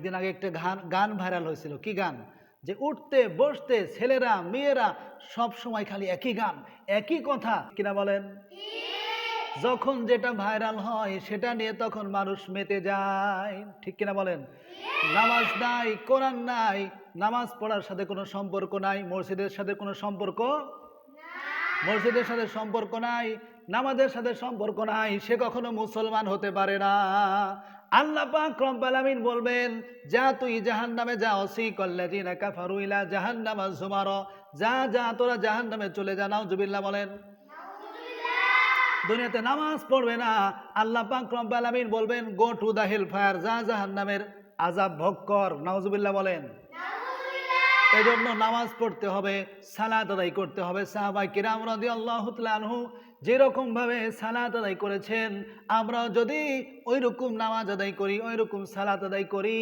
দিন আগে একটা গান ভাইরাল হয়েছিল। কি গান? যে উঠতে বসতে ছেলেরা মেয়েরা সব সময় খালি একই গান, একই কথা, কিনা বলেন? যখন যেটা ভাইরাল হয় সেটা নিয়ে তখন মানুষ মেতে যায়, ঠিক কিনা বলেন? নামাজ নাই, কোরআন নাই, নামাজ পড়ার সাথে কোনো সম্পর্ক নাই, মসজিদের সাথে কোনো সম্পর্ক, মসজিদের সাথে সম্পর্ক নাই, নামাজের সাথে সম্পর্ক নাই, সে কখনো মুসলমান হতে পারে না। আল্লাহ পাক রব্বুল আলামিন বলবেন, যা তুই জাহান্নামে যা, ওয়াসিকাল্লাযিনা কাফারু ইলা জাহান্নামা যুমারা, যা যা তোরা জাহান্নামে চলে যা। নাউজুবিল্লাহ বলেন। দুনিয়াতে নামাজ পড়বে না, আল্লাহ পাক রব্বুল আলামিন বলবেন, go to the hell fire, যা জাহান্নামের আযাব ভোগ কর। নাউজুবিল্লাহ বলেন। এজন্য নামাজ পড়তে হবে, সালাত আদায় করতে হবে। সাহাবায়ে কিরাম রাদিয়াল্লাহু তাআলা আনহু যেরকম ভাবে সালাত আদায় করেছেন, আমরা যদি ওই রকম নামাজ আদায় করি, ওই রকম সালাত আদায় করি,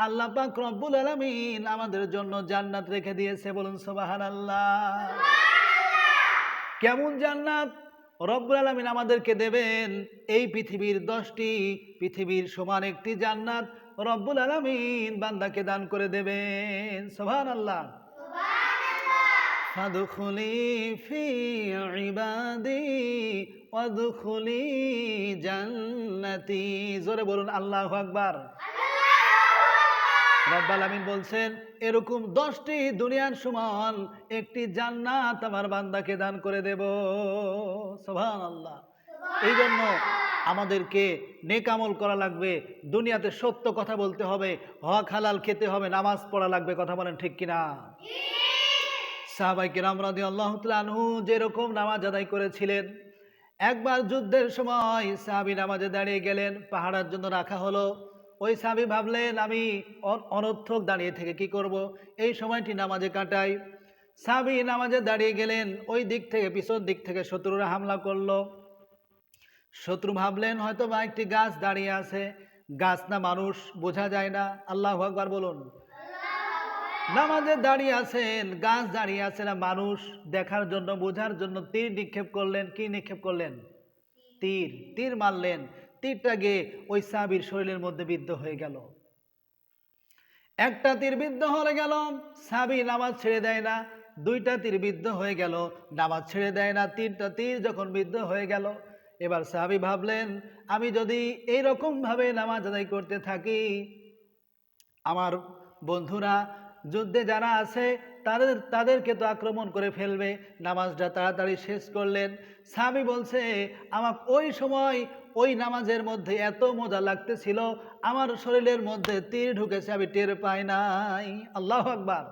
আল্লাহ পাক রব্বুল আলামিন আমাদের জন্য জান্নাত রেখে দিয়েছে। বলুন সুবহানাল্লাহ। কেমন জান্নাত রব্বুল আলামিন আমাদেরকে দেবেন? এই পৃথিবীর 10টি পৃথিবীর সমান একটি জান্নাত রব্বুল আলামিন বান্দাকে দান করে দেবেন। সুবহানাল্লাহ। ফাদখুলি ফি ইবাদি ওয়াদখুলি জান্নাতি। জোরে বলুন আল্লাহু আকবার। রব্বুল আলামিন বলছেন, এরকম 10টি দুনিয়ার সমান একটি জান্নাত আমার বান্দাকে দান করে দেব। সুবহানাল্লাহ। এই জন্য আমাদেরকে নেক আমল করা লাগবে, দুনিয়াতে সত্য কথা বলতে হবে, হক হালাল খেতে হবে, নামাজ পড়া লাগবে। কথা বলেন ঠিক কিনা? সাহাবায়ে কিরাম রাদিয়াল্লাহু তাআলা আনহু যেরকম নামাজ আদায় করেছিলেন, একবার যুদ্ধের সময় সাহাবী নামাজে দাঁড়িয়ে গেলেন, পাহারার জন্য রাখা হলো। ওই সাহাবী ভাবলেন, আমি অনর্থক দাঁড়িয়ে থেকে কি করব, এই সময়টি নামাজে কাটাই। সাহাবী নামাজে দাঁড়িয়ে গেলেন, ওই দিক থেকে পিছন দিক থেকে শত্রুরা হামলা করলো। শত্রু ভাবলেন হয়তো বা একটি গাছ দাঁড়িয়ে আছে, গাছ না মানুষ বোঝা যায় না। আল্লাহু আকবার বলুন। নামাজে দাঁড়িয়ে আছেন, গাছ দাঁড়িয়ে আছে না মানুষ, দেখার জন্য বোঝার জন্য তীর নিক্ষেপ করলেন। কি নিক্ষেপ করলেন? তীর। তীর মারলেন, তীরটা গিয়ে ওই সাহাবীর শরীরের মধ্যে বিদ্ধ হয়ে গেল। একটা তীর বিদ্ধ হয়ে গেল, সাহাবী নামাজ ছেড়ে দেয় না। দুইটা তীর বিদ্ধ হয়ে গেল, নামাজ ছেড়ে দেয় না। তিনটা তীর যখন বিদ্ধ হয়ে গেল, এবার সাহাবী ভাবলেন, আমি যদি এইরকম ভাবে নামাজ আদায় করতে থাকি, আমার বন্ধুরা যুদ্ধে যারা আছে তাদেরকে তো আক্রমণ করে ফেলবে। নামাজটা তাড়াতাড়ি শেষ করলেন। সাহাবী বলছে, আমার ওই সময় ওই নামাজের মধ্যে এত মজা লাগতেছিল, আমার শরীরের মধ্যে তীর ঢুকেছে, আমি টের পাই নাই। আল্লাহু আকবার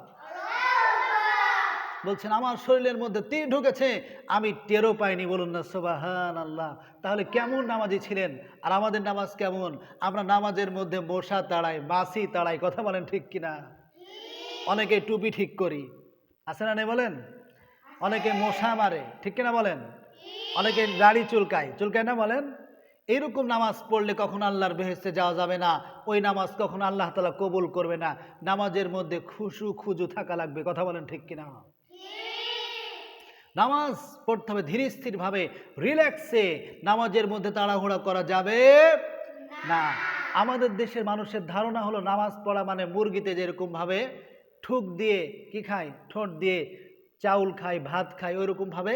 বলছেন, আমার শরীরের মধ্যে তীর ঢুকেছে, আমি টেরও পাইনি। বলুন না সুবহানাল্লাহ। তাহলে কেমন নামাজি ছিলেন? আর আমাদের নামাজ কেমন? আমরা নামাজের মধ্যে মশা তাড়াই, মাছি তাড়াই। কথা বলেন ঠিক কিনা? অনেকে টুপি ঠিক করি, আছে না নেই বলেন? অনেকে মশা মারে, ঠিক কিনা বলেন? অনেকে দাড়ি চুলকায়, চুলকায় না বলেন? এইরকম নামাজ পড়লে কখনো আল্লাহর বেহেশতে যাওয়া যাবে না। ওই নামাজ কখনো আল্লাহ তাআলা কবুল করবে না। নামাজের মধ্যে খুশু খুজু থাকা লাগবে। কথা বলেন ঠিক কিনা? নামাজ পড়তে হবে ধীরে স্থির ভাবে, রিল্যাক্সে। নামাজের মধ্যে তাড়াহুড়া করা যাবে না। আমাদের দেশের মানুষের ধারণা হলো নামাজ পড়া মানে মুরগিতে যেরকম ভাবে ঠুক দিয়ে কি খায়, ঠোঁট দিয়ে চাউল খাই, ভাত খাই, ওইরকম ভাবে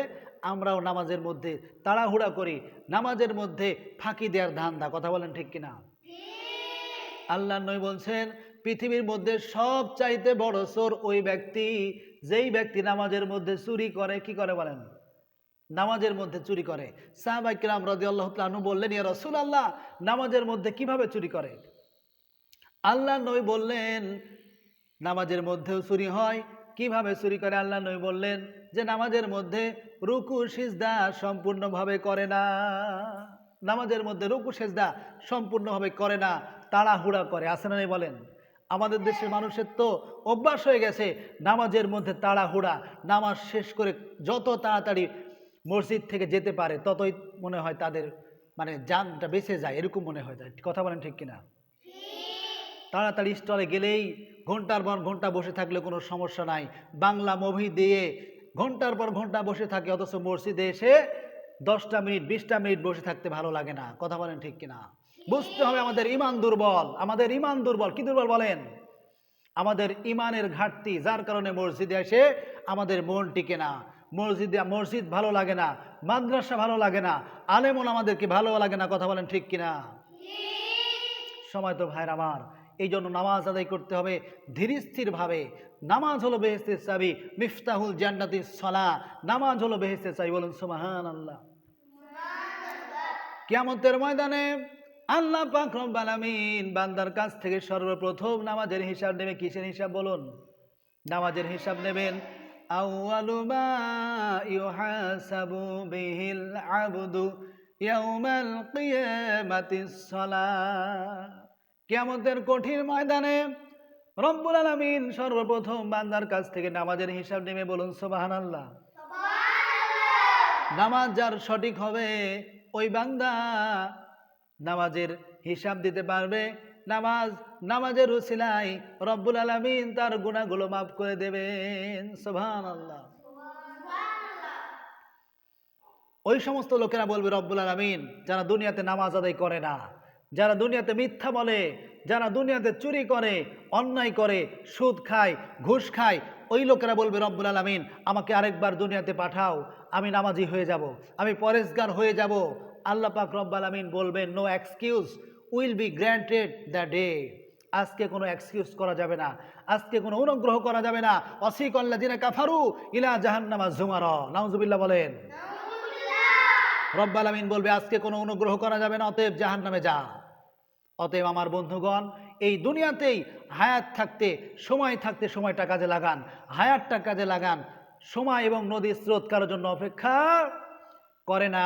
আমরাও নামাজের মধ্যে তাড়াহুড়া করি, নামাজের মধ্যে ফাঁকি দেওয়ার ধান্দা। কথা বলেন ঠিক কিনা? আল্লাহর নবী বলছেন, পৃথিবীর মধ্যে সব চাইতে বড় চোর ওই ব্যক্তি, যেই ব্যক্তি নামাজের মধ্যে চুরি করে। কি করে বলেন? নামাজের মধ্যে চুরি করে। সাহাবায়ে কিরাম রাদিয়াল্লাহু তাআলা আনহু বললেন, ইয়া রাসূলুল্লাহ, নামাজের মধ্যে কিভাবে চুরি করে? আল্লাহর নবী বললেন, নামাজের মধ্যেও চুরি হয়। কিভাবে চুরি করে? আল্লাহর নবী বললেন যে নামাজের মধ্যে রুকু সিজদা সম্পূর্ণভাবে করে না। নামাজের মধ্যে রুকু সিজদা সম্পূর্ণভাবে করে না, তাড়াহুড়া করে। আছে না নেই বলেন? আমাদের দেশের মানুষের তো অভ্যাস হয়ে গেছে নামাজের মধ্যে তাড়াহুড়া। নামাজ শেষ করে যত তাড়াতাড়ি মসজিদ থেকে যেতে পারে ততই মনে হয় তাদের মানে জানটা বেঁচে যায়, এরকম মনে হয়। কথা বলেন ঠিক কিনা? তাড়াতাড়ি স্টলে গেলেই ঘন্টার পর ঘন্টা বসে থাকলে কোনো সমস্যা নাই, বাংলা মুভি দিয়ে ঘন্টার পর ঘন্টা বসে থাকে, অথচ মসজিদে এসে 10টা মিনিট 20টা মিনিট বসে থাকতে ভালো লাগে না। কথা বলেন ঠিক কিনা? বুঝতে হবে আমাদের ঈমান দুর্বল, আমাদের ঈমান দুর্বল। কি দুর্বল বলেন? আমাদের ঈমানের ঘাটতি, যার কারণে মসজিদে এসে আমাদের মন টিকে না, মসজিদ ভালো লাগে না, মাদ্রাসা ভালো লাগে না, আলেমন আমাদেরকে ভালো লাগে না। কথা বলেন ঠিক কিনা? সময় তো ভাইর আমার, এই জন্য নামাজ আদায় করতে হবে ধীর স্থির ভাবে। নামাজ হলো বেহেশতের চাবি, মিফতাহুল জান্নাতিস সালাহ। নামাজ হলো বেহেশতের চাবি, বলুন সুবহানাল্লাহ। কিয়ামতের ময়দানে আল্লাহ পাক রব্বুল আলামিন বান্দার কাছ থেকে সর্বপ্রথম নামাজের হিসাব নেবে। কিসের হিসাব বলুন? নামাজের হিসাব নেবেন। আউয়ালু মা ইউহাসাবু বিহিল আবদু ইয়াউমাল কিয়ামাতিস সালাহ। কিয়ামতের কঠিন ময়দানে রব্বুল আলামিন সর্বপ্রথম বান্দার কাছ থেকে নামাজের হিসাব নেবে, বলুন সুবহানাল্লাহ। নামাজ যার সঠিক হবে ওই বান্দা নামাজের হিসাব দিতে পারবে। নামাজের উসিলায় রব্বুল আলামিন তার গুনাহগুলো মাফ করে দেবেন। সুবহানাল্লাহ। ওই সমস্ত লোকেরা বলবে রব্বুল আলামিন, যারা দুনিয়াতে নামাজ আদায় করে না, যারা দুনিয়াতে মিথ্যা বলে, যারা দুনিয়াতে চুরি করে, অন্যায় করে, সুদ খায়, ঘুষ খায়, ওই লোকেরা বলবে রব্বুল আলামিন আমাকে আরেকবার দুনিয়াতে পাঠাও, আমি নামাজি হয়ে যাব, আমি পরেজগার হয়ে যাব। আল্লাহ পাক রব্বুল আলামিন বলবেন no excuse will be granted the day. আজকে কোনো এক্সকিউজ করা যাবে না, আজকে কোনো অনুগ্রহ করা যাবে না। ওয়াসিকাল্লাযিনা কাফারু ইলা জাহান্নামা যুমারা। নাউযুবিল্লাহ বলেন। রব্বুল আলামিন বলবে আজকে কোনো অনুগ্রহ করা যাবে না, অতএব জাহান্নামে যা। অতএব আমার বন্ধুগণ, এই দুনিয়াতেই হায়াত থাকতে, সময় থাকতে সময়টা কাজে লাগান, হায়াতটা কাজে লাগান। সময় এবং নদীর স্রোত কারোর জন্য অপেক্ষা করে না।